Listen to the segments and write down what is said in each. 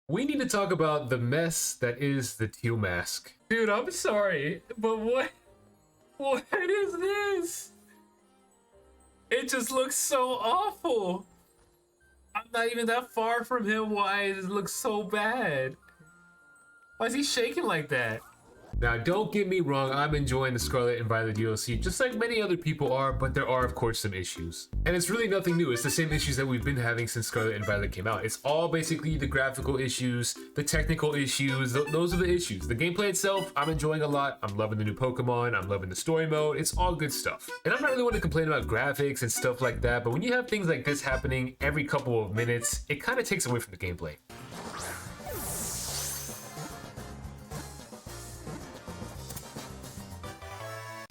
We need to talk about the mess that is the Teal Mask. Dude, I'm sorry, but what is this? It just looks so awful. I'm not even that far from him. Why it looks so bad? Why is he shaking like that? Now, don't get me wrong, I'm enjoying the Scarlet and Violet DLC, just like many other people are, but there are, of course, some issues. And it's really nothing new. It's the same issues that we've been having since Scarlet and Violet came out. It's all basically the graphical issues, the technical issues, those are the issues. The gameplay itself, I'm enjoying a lot. I'm loving the new Pokemon, I'm loving the story mode, it's all good stuff. And I'm not really one to complain about graphics and stuff like that, but when you have things like this happening every couple of minutes, it kind of takes away from the gameplay.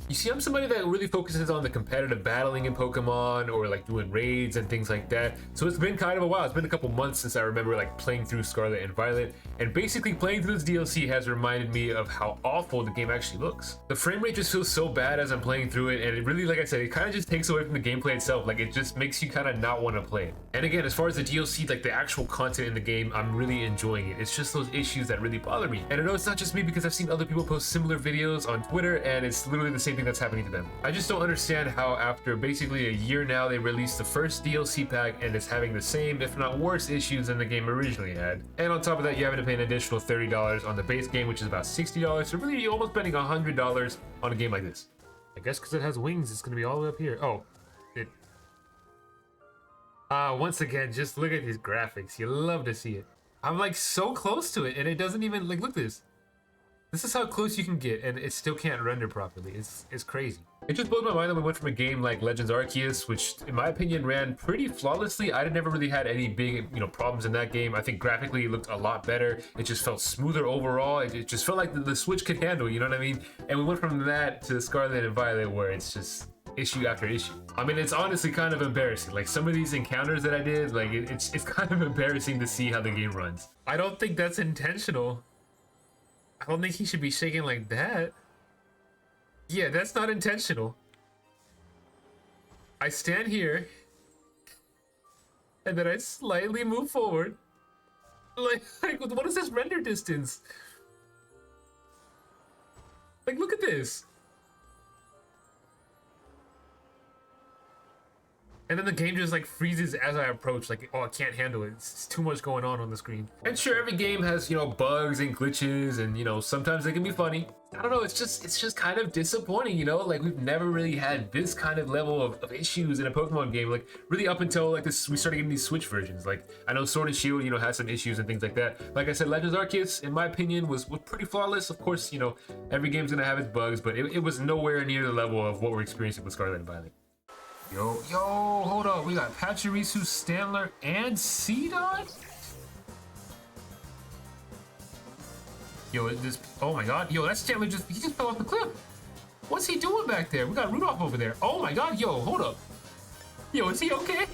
You see, I'm somebody that really focuses on the competitive battling in Pokemon or like doing raids and things like that. So it's been kind of a while. It's been a couple months since I remember like playing through Scarlet and Violet. And basically playing through this DLC has reminded me of how awful the game actually looks. The frame rate just feels so bad as I'm playing through it. And it really, like I said, it kind of just takes away from the gameplay itself. Like it just makes you kind of not want to play it. And again, as far as the DLC, like the actual content in the game, I'm really enjoying it. It's just those issues that really bother me. And I know it's not just me because I've seen other people post similar videos on Twitter and it's literally the same thing that's happening to them. I just don't understand how after basically a year now they released the first DLC pack and it's having the same, if not worse, issues than the game originally had. And on top of that, you having to pay an additional $30 on the base game, which is about $60. So really, you're almost spending $100 on a game like this. I guess because it has wings, it's gonna be all the way up here. Oh, it. Once again, just look at these graphics. You love to see it. I'm like so close to it, and it doesn't even like look at this. This is how close you can get, and it still can't render properly. It's crazy. It just blows my mind that we went from a game like Legends Arceus, which in my opinion ran pretty flawlessly. I never really had any big, problems in that game. I think graphically it looked a lot better. It just felt smoother overall. It just felt like the Switch could handle, you know what I mean? And we went from that to Scarlet and Violet, where it's just issue after issue. I mean, it's honestly kind of embarrassing. Like some of these encounters that I did, like it's kind of embarrassing to see how the game runs. I don't think that's intentional. I don't think he should be shaking like that. Yeah, that's not intentional. I stand here, and then I slightly move forward. Like what is this render distance? Like, look at this. And then the game just like freezes as I approach, like, oh, I can't handle it. It's too much going on the screen. And sure, every game has, bugs and glitches and, sometimes they can be funny. I don't know, it's just kind of disappointing, like we've never really had this kind of level of issues in a Pokemon game, like really up until like this, we started getting these Switch versions. Like I know Sword and Shield, has some issues and things like that. Like I said, Legends Arceus, in my opinion, was pretty flawless. Of course, every game's gonna have its bugs, but it was nowhere near the level of what we're experiencing with Scarlet and Violet. Yo, hold up. We got Pachirisu, Stanler, and Seedot? Yo, oh my god. Yo, that Stanler he just fell off the cliff. What's he doing back there? We got Rudolph over there. Oh my god, yo, hold up. Yo, is he okay?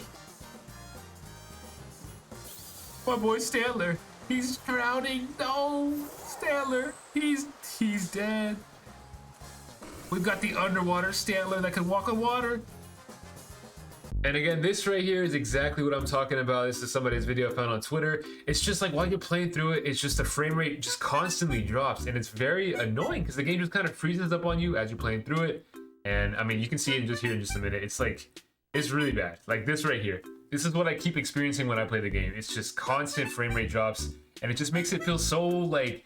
My boy Stanler, he's drowning. No, Stanler, he's dead. We've got the underwater Stanler that can walk on water. And again, this right here is exactly what I'm talking about. This is somebody's video I found on Twitter. It's just like while you're playing through it, it's just the frame rate just constantly drops. And it's very annoying because the game just kind of freezes up on you as you're playing through it. And I mean, you can see it just here in just a minute. It's like, it's really bad. Like this right here. This is what I keep experiencing when I play the game. It's just constant frame rate drops. And it just makes it feel so like,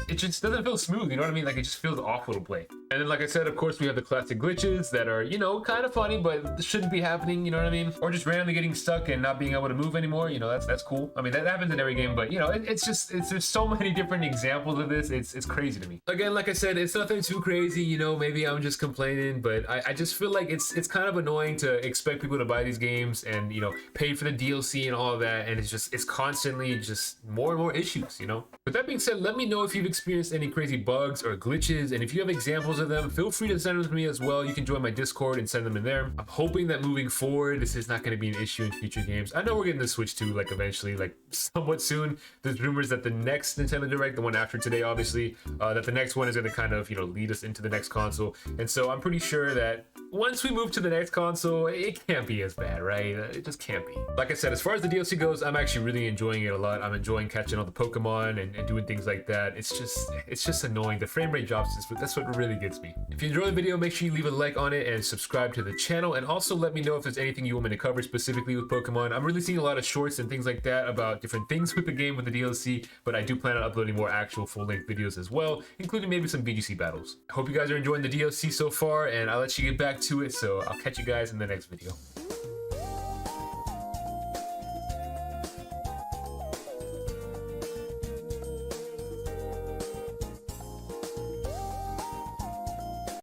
it just doesn't feel smooth, you know what I mean? Like it just feels awful to play. And then like I said, of course, we have the classic glitches that are, kind of funny, but shouldn't be happening, you know what I mean? Or just randomly getting stuck and not being able to move anymore, that's cool. I mean, that happens in every game, but there's so many different examples of this. It's crazy to me. Again, like I said, it's nothing too crazy, maybe I'm just complaining, but I just feel like it's kind of annoying to expect people to buy these games and, pay for the DLC and all of that. And it's constantly just more and more issues, With that being said, let me know if you you've experienced any crazy bugs or glitches, and if you have examples of them, feel free to send them to me as well. You can join my Discord and send them in there. I'm hoping that moving forward, this is not going to be an issue in future games. I know we're getting the Switch 2 like eventually, like somewhat soon. There's rumors that the next Nintendo Direct, the one after today, obviously, that the next one is going to kind of, lead us into the next console. And so I'm pretty sure that once we move to the next console, it can't be as bad, right? It just can't be. Like I said, as far as the DLC goes, I'm actually really enjoying it a lot. I'm enjoying catching all the Pokemon and doing things like that. It's just annoying. The frame rate drops, that's what really gets me. If you enjoy the video, make sure you leave a like on it and subscribe to the channel, and also let me know if there's anything you want me to cover specifically with Pokemon. I'm really seeing a lot of shorts and things like that about different things with the game, with the DLC, but I do plan on uploading more actual full-length videos as well, including maybe some VGC battles. I hope you guys are enjoying the DLC so far, and I'll let you get back to it, so I'll catch you guys in the next video.